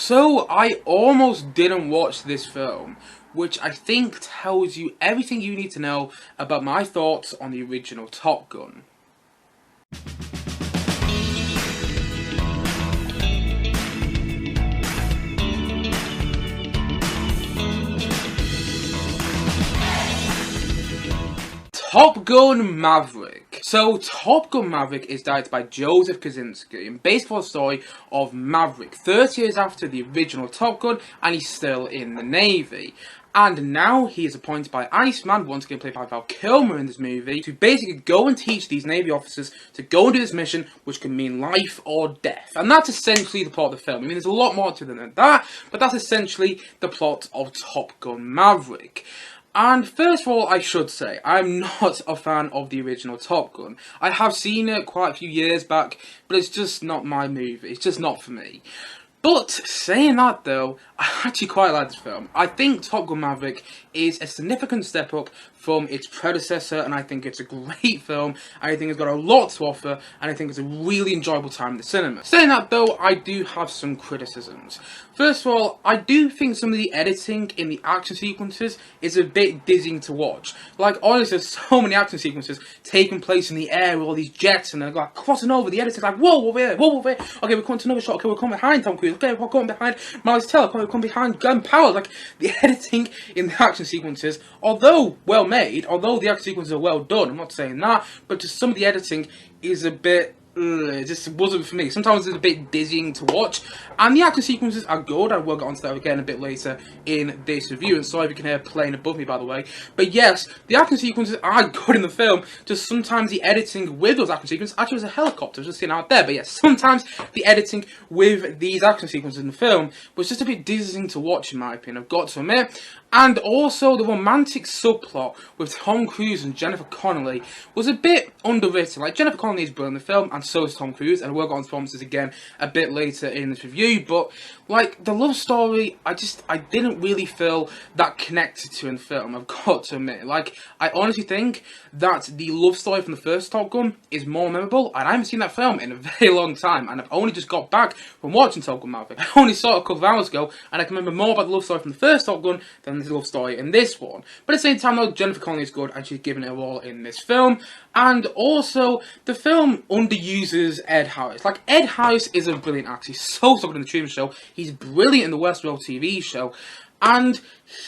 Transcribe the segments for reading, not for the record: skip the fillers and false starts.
So, I almost didn't watch this film, which I think tells you everything you need to know about my thoughts on the original Top Gun. Top Gun Maverick. So, Top Gun Maverick is directed by Joseph Kosinski and based on the story of Maverick, 30 years after the original Top Gun, and he's still in the Navy. And now he is appointed by Iceman, once again played by Val Kilmer in this movie, to basically go and teach these Navy officers to go and do this mission, which can mean life or death. And that's essentially the plot of the film. I mean, there's a lot more to it than that, but that's essentially the plot of Top Gun Maverick. And first of all, I should say, I'm not a fan of the original Top Gun. I have seen it quite a few years back, but it's just not my movie. It's just not for me. But, saying that though, I actually quite like this film. I think Top Gun Maverick is a significant step up from its predecessor, and I think it's a great film, and I think it's got a lot to offer, and I think it's a really enjoyable time in the cinema. Saying that though, I do have some criticisms. First of all, I do think some of the editing in the action sequences is a bit dizzying to watch. Like, honestly, there's so many action sequences taking place in the air with all these jets, and they're like crossing over, the editor's like, whoa, over here, whoa, over here, okay, we're coming to another shot, okay, we're coming behind Tom Cruise, okay, we're coming behind Miles Teller, okay, we're coming behind Glen Powell. Like, the editing in the action sequences, although well made, although the action sequences are well done, I'm not saying that, but just some of the editing is a bit, it just wasn't for me. Sometimes it's a bit dizzying to watch, and the action sequences are good. I will get onto that again a bit later in this review, and sorry if you can hear playing above me, by the way. But yes, the action sequences are good in the film, just sometimes the editing with those action sequences, actually there's a helicopter just sitting out there, but yes, sometimes the editing with these action sequences in the film was just a bit dizzying to watch, in my opinion, I've got to admit. And also, the romantic subplot with Tom Cruise and Jennifer Connelly was a bit underwritten. Like, Jennifer Connelly is brilliant in the film, and so is Tom Cruise, and we'll get on to performances again a bit later in this review, but, like, the love story, I didn't really feel that connected to in the film, I've got to admit. Like, I honestly think that the love story from the first Top Gun is more memorable, and I haven't seen that film in a very long time, and I've only just got back from watching Top Gun Maverick. I only saw it a couple of hours ago, and I can remember more about the love story from the first Top Gun than the love story in this one. But at the same time though, Jennifer Connelly is good, and she's given it a role in this film. And also, the film underuses Ed Harris. Like, Ed Harris is a brilliant actor. He's so good in the Truman Show. He's brilliant in the Westworld TV show. And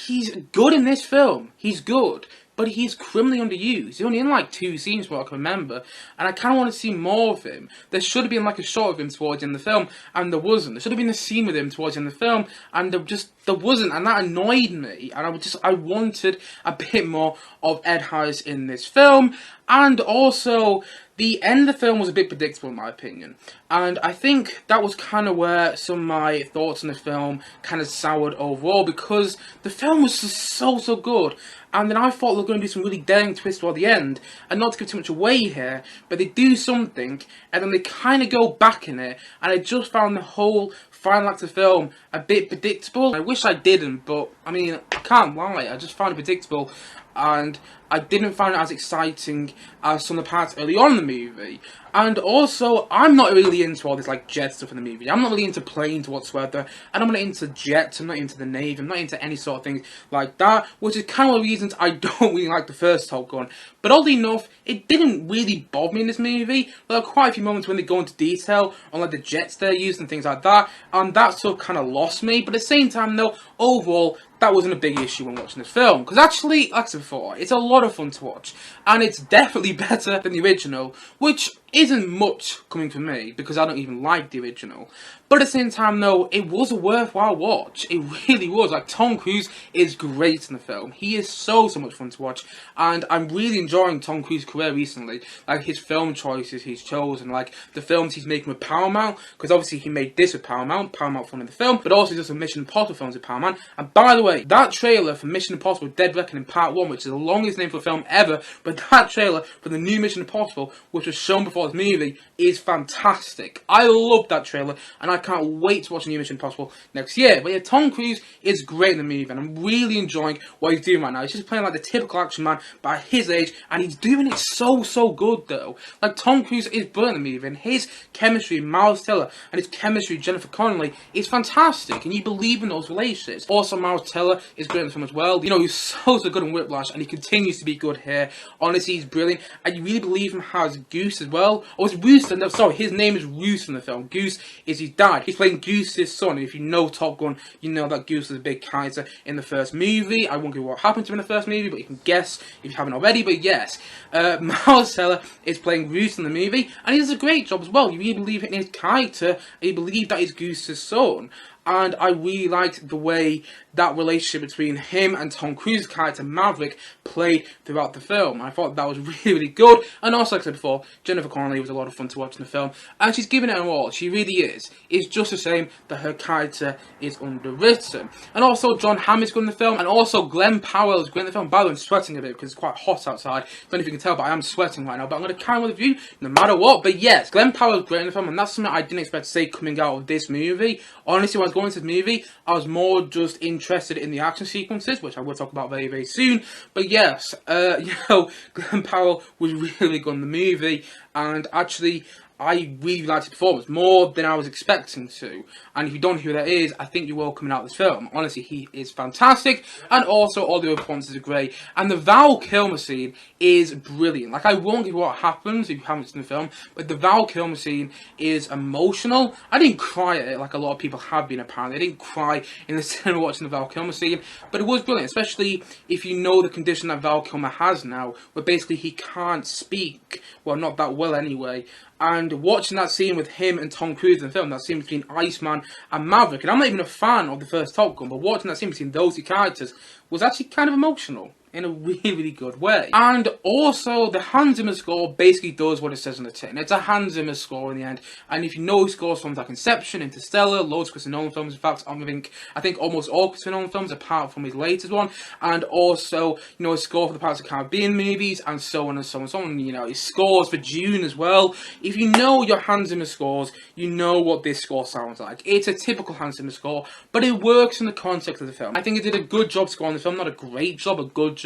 he's good in this film. He's good. But he's criminally underused. He's only in like 2 scenes, what I can remember. And I kind of want to see more of him. There should have been like a shot of him towards the end of the film, and there wasn't. There should have been a scene with him towards the end of the film, and there wasn't. And that annoyed me. And I wanted a bit more of Ed Harris in this film. And also, the end of the film was a bit predictable in my opinion. And I think that was kind of where some of my thoughts on the film kind of soured overall, because the film was just so good. And then I thought they were going to do some really daring twists toward the end, and not to give too much away here, but they do something, and then they kind of go back in it, and I just found the whole final act of the film a bit predictable. I wish I didn't, but, I mean, I can't lie, I just found it predictable, and I didn't find it as exciting as some of the parts early on in the movie. And also, I'm not really into all this like jet stuff in the movie. I'm not really into planes whatsoever. And I'm not into jets, I'm not into the Navy, I'm not into any sort of things like that. Which is kind of one of the reasons I don't really like the first Top Gun. But oddly enough, it didn't really bother me in this movie. There are quite a few moments when they go into detail on like the jets they're using and things like that. And that sort of kind of lost me. But at the same time though, overall, that wasn't a big issue when watching this film. Because actually, like I said before, it's a lot of fun to watch. And it's definitely better than the original, which isn't much coming from me, because I don't even like the original. But at the same time though, it was a worthwhile watch. It really was. Like, Tom Cruise is great in the film. He is so much fun to watch. And I'm really enjoying Tom Cruise's career recently. Like, his film choices he's chosen, like the films he's making with Paramount, because obviously he made this with Paramount funded the film, but also just some Mission Impossible films with Paramount. And by the way, that trailer for Mission Impossible Dead Reckoning Part 1, which is the longest name for a film ever, but that trailer for the new Mission Impossible, which was shown before for this movie is fantastic. I love that trailer, and I can't wait to watch a new Mission Impossible next year. But yeah, Tom Cruise is great in the movie, and I'm really enjoying what he's doing right now. He's just playing like the typical action man by his age, and he's doing it so good though. Like, Tom Cruise is brilliant in the movie, and his chemistry with Miles Teller and his chemistry with Jennifer Connelly is fantastic, and you believe in those relationships. Also, Miles Teller is great in the film as well. You know, he's so good in Whiplash, and he continues to be good here. Honestly, he's brilliant, and you really believe him as Goose as well. Or it's Rooster, no, sorry, his name is Roos in the film. Goose is his dad. He's playing Goose's son. If you know Top Gun, you know that Goose is a big character in the first movie. I won't give you what happened to him in the first movie, but you can guess if you haven't already. But yes, Miles Teller is playing Roos in the movie, and he does a great job as well. You really believe in his character, and you believe that he's Goose's son. And I really liked the way that relationship between him and Tom Cruise's character Maverick played throughout the film. I thought that was really good. And also, like I said before, Jennifer Connelly was a lot of fun to watch in the film, and she's giving it her all. She really is. It's just a shame that her character is underwritten. And also, John Hamm is good in the film, and also Glen Powell is great in the film. By the way, I'm sweating a bit because it's quite hot outside. I don't know if you can tell, but I am sweating right now. But I'm going to carry on with you no matter what. But yes, Glen Powell is great in the film, and that's something I didn't expect to say coming out of this movie. Honestly, when I was going to this movie, I was more just interested in the action sequences, which I will talk about very soon. But yes, you know, Glen Powell was really good in the movie, and actually, I really liked his performance, more than I was expecting to. And if you don't know who that is, I think you will coming out of this film. Honestly, he is fantastic, and also all the other performances are great. And the Val Kilmer scene is brilliant. Like, I won't give you what happens if you haven't seen the film, but the Val Kilmer scene is emotional. I didn't cry at it like a lot of people have been, apparently. I didn't cry in the cinema watching the Val Kilmer scene, but it was brilliant, especially if you know the condition that Val Kilmer has now, where basically he can't speak, well, not that well anyway. And watching that scene with him and Tom Cruise in the film, that scene between Iceman and Maverick, and I'm not even a fan of the first Top Gun, but watching that scene between those two characters was actually kind of emotional in a really good way. And also, the Hans Zimmer score basically does what it says on the tin. It's a Hans Zimmer score in the end, and if you know scores from like Inception, Interstellar, loads of Christopher Nolan films, in fact, I think almost all Christopher Nolan films, apart from his latest one, and also, you know, a score for the Pirates of the Caribbean movies, and so on and so on and so on. You know, his scores for Dune as well. If you know your Hans Zimmer scores, you know what this score sounds like. It's a typical Hans Zimmer score, but it works in the context of the film. I think it did a good job scoring the film, not a great job, a good job.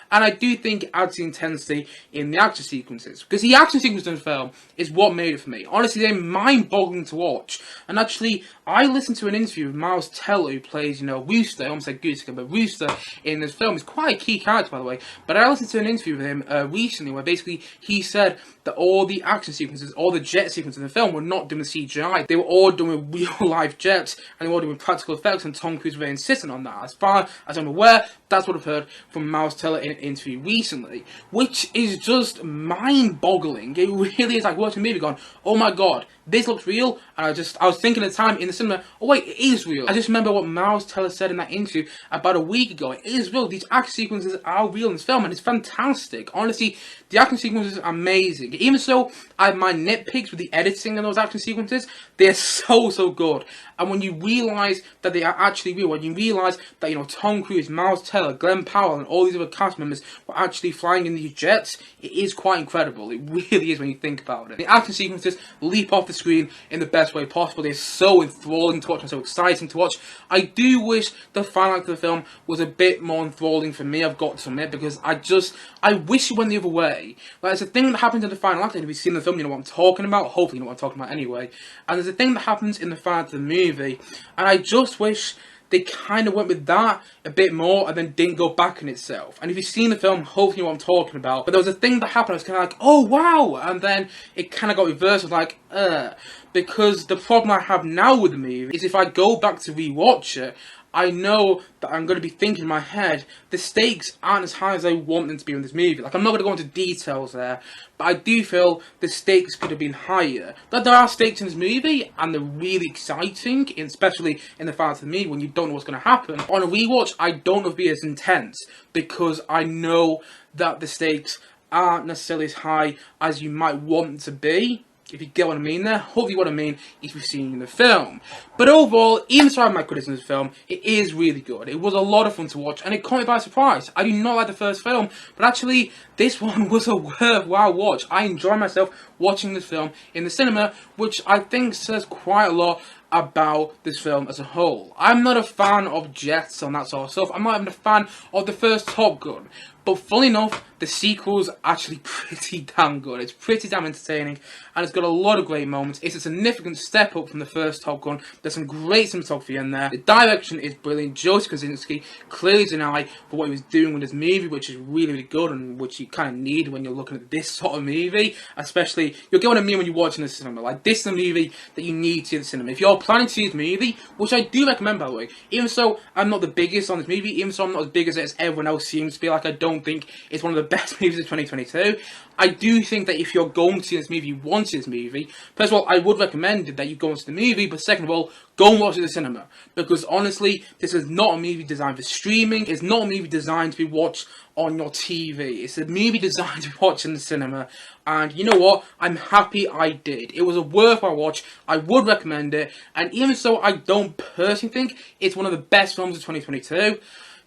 And I do think it adds the intensity in the action sequences, because the action sequences in the film is what made it for me. Honestly, they're mind-boggling to watch. And actually, I listened to an interview with Miles Teller, who plays, you know, Rooster. I almost said Goose, but Rooster in this film is quite a key character, by the way. But I listened to an interview with him recently, where basically he said that all the action sequences, all the jet sequences in the film were not done with CGI. They were all done with real-life jets, and they were all done with practical effects, and Tom Cruise was very insistent on that. As far as I'm aware, that's what I've heard from Miles Teller in an interview recently, which is just mind-boggling. It really is like watching a movie going, oh my god, this looks real. And I was thinking at the time in the cinema, oh wait, it is real. I just remember what Miles Teller said in that interview about a week ago. It is real. These action sequences are real in this film, and it's fantastic. Honestly, the action sequences are amazing. Even so, I have my nitpicks with the editing in those action sequences. They're so good. And when you realise that they are actually real, when you realise that, you know, Tom Cruise, Miles Teller, Glen Powell, and all these other cast members were actually flying in these jets, it is quite incredible. It really is when you think about it. The action sequences leap off the screen in the best way possible. They're so enthralling to watch and so exciting to watch. I do wish the final act of the film was a bit more enthralling for me, I've got to admit, because I wish it went the other way. Like, there's a thing that happens in the final act, and if you've seen the film, you know what I'm talking about. Hopefully you know what I'm talking about anyway. And there's a thing that happens in the final act of the movie, and I just wish they kind of went with that a bit more and then didn't go back in itself. And if you've seen the film, hopefully you know what I'm talking about. But there was a thing that happened, I was kind of like, oh wow! And then it kind of got reversed, I was like, because the problem I have now with the movie is if I go back to rewatch it, I know that I'm going to be thinking in my head, the stakes aren't as high as I want them to be in this movie. Like, I'm not going to go into details there, but I do feel the stakes could have been higher. That there are stakes in this movie, and they're really exciting, especially in the final to me when you don't know what's going to happen. On a rewatch, I don't know if it'll be as intense, because I know that the stakes aren't necessarily as high as you might want them to be. if you get what I mean there. Hopefully what I mean if you've seen the film. But overall, even so I have my criticism of the film, it is really good. It was a lot of fun to watch, and it caught me by surprise. I do not like the first film, but actually, this one was a worthwhile watch. I enjoyed myself watching this film in the cinema, which I think says quite a lot about this film as a whole. I'm not a fan of jets and that sort of stuff. I'm not even a fan of the first Top Gun. But funnily enough, the sequel's actually pretty damn good. It's pretty damn entertaining, and it's got a lot of great moments. It's a significant step up from the first Top Gun. There's some great cinematography in there. The direction is brilliant. Joseph Kosinski clearly is an eye for what he was doing with this movie, which is really, really good, and which you kind of need when you're looking at this sort of movie. Especially, you'll get what I mean when you're watching the cinema. Like, this is a movie that you need to see in the cinema. If you're planning to see this movie, which I do recommend, by the way, even so I'm not the biggest on this movie, even so I'm not as big as everyone else seems to be, like, I don't think it's one of the best movies of 2022. I do think that if you're going to see this movie, you want to see this movie, first of all, I would recommend that you go and see the movie, but second of all, go and watch it in the cinema. Because honestly, this is not a movie designed for streaming. It's not a movie designed to be watched on your TV. It's a movie designed to be watched in the cinema. And you know what? I'm happy I did. It was a worthwhile watch. I would recommend it. And even so, I don't personally think it's one of the best films of 2022.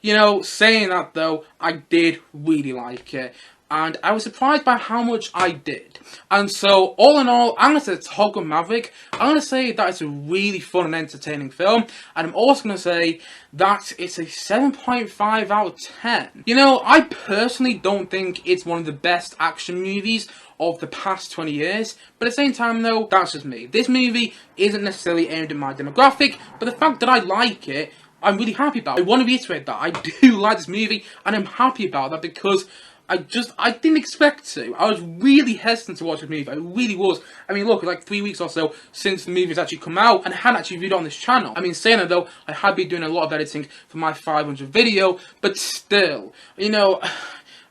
You know, saying that though, I did really like it. And I was surprised by how much I did. And so, all in all, I'm going to say Top Gun Maverick. I'm going to say that it's a really fun and entertaining film. And I'm also going to say that it's a 7.5 out of 10. You know, I personally don't think it's one of the best action movies of the past 20 years. But at the same time, though, that's just me. This movie isn't necessarily aimed at my demographic. But the fact that I like it, I'm really happy about it. I want to reiterate that. I do like this movie, and I'm happy about that because I didn't expect to. I was really hesitant to watch this movie. I really was. I mean, look, like 3 weeks or so since the movie's actually come out, and I hadn't actually reviewed it on this channel. I mean, saying that though, I had been doing a lot of editing for my 500 video, but still, you know,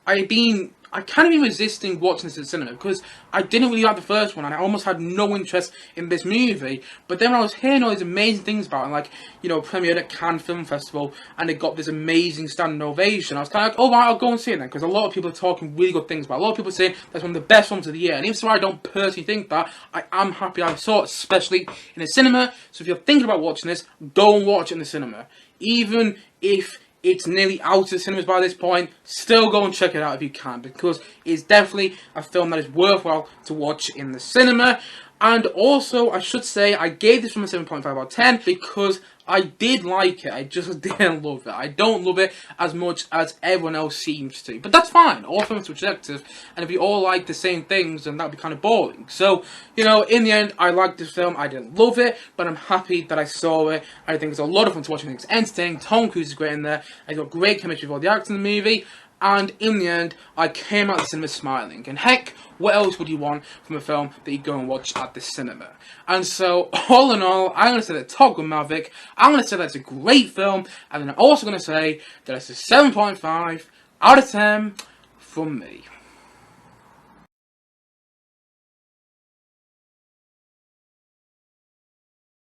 I kind of been resisting watching this in the cinema because I didn't really like the first one and I almost had no interest in this movie. But then when I was hearing all these amazing things about it, like, you know, premiered at Cannes Film Festival and it got this amazing standing ovation, I was kind of like, oh, right, I'll go and see it then, because a lot of people are talking really good things about it. A lot of people are saying that's one of the best films of the year, and even so I don't personally think that, I am happy I saw it, especially in the cinema. So if you're thinking about watching this, go and watch it in the cinema. Even if it's nearly out of the cinemas by this point, still go and check it out if you can, because it's definitely a film that is worthwhile to watch in the cinema. And also, I should say, I gave this film a 7.5 out of 10 because I did like it, I just didn't love it. I don't love it as much as everyone else seems to. But that's fine, all films are subjective, and if we all like the same things, then that would be kind of boring. So, you know, in the end, I liked this film, I didn't love it, but I'm happy that I saw it. I think it's a lot of fun to watch, I think it's entertaining, Tom Cruise is great in there, I got great chemistry with all the actors in the movie, and in the end, I came out of the cinema smiling. And heck, what else would you want from a film that you go and watch at the cinema? And so, all in all, I'm going to say that Top Gun Maverick, I'm going to say that it's a great film, and then I'm also going to say that it's a 7.5 out of 10 from me.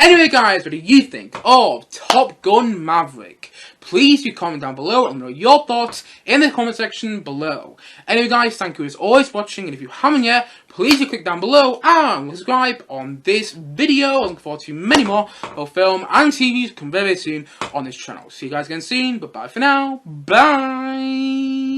Anyway guys, what do you think of Top Gun Maverick? Please do comment down below and let me know your thoughts in the comment section below. Anyway guys, thank you as always for watching, and if you haven't yet, please do click down below and subscribe on this video. I look forward to many more both film and TVs come very, very soon on this channel. See you guys again soon, but bye for now. Bye!